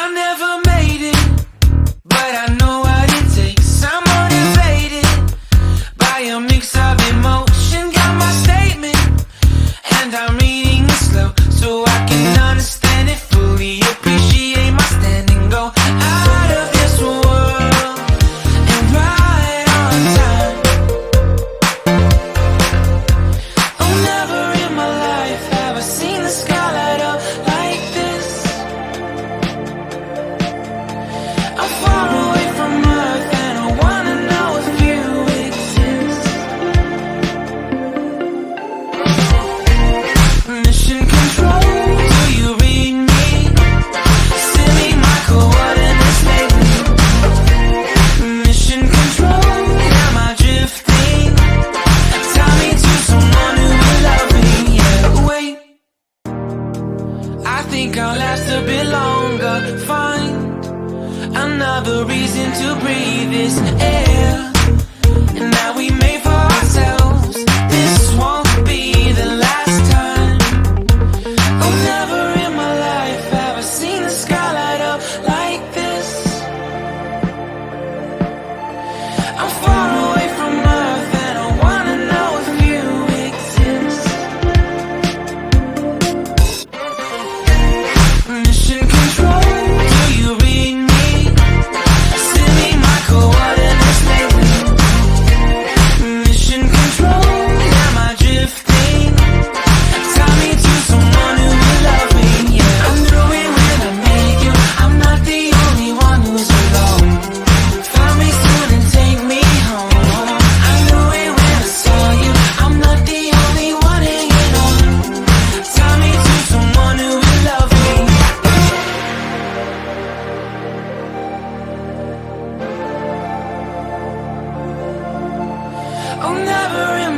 I never made it, but I know what it takes. I'm motivated by a mix of emotion. Got my statement, and I'm reading it slow so I can understand it fully. Appreciate my standing, go out of this world and right on time. Oh, never in my life have I seen the sky light up like this. I'm far away from Earth and I wanna know if you exist. Mission control, do you read me? Send me my coordinates lately. Mission control, am I drifting? Tie me to someone who will love me. Yeah, wait, I think I'll last a bit longer. Find another reason to breathe this air, and that we made for ourselves. This won't be the last time. Oh, never in my life have I seen the sky light up like this. I'm far away from Earth and I wanna know if you exist. Mission control, do you read me? Send me my coordinates lately. Mission control, am I drifting? Tie me to someone who will love me. Yeah, I knew it when I met you. I'm not the only one who's alone. Find me soon and take me home. I knew it when I saw you. I'm not the only one hanging on. Tie me to someone who will love me. Oh, never in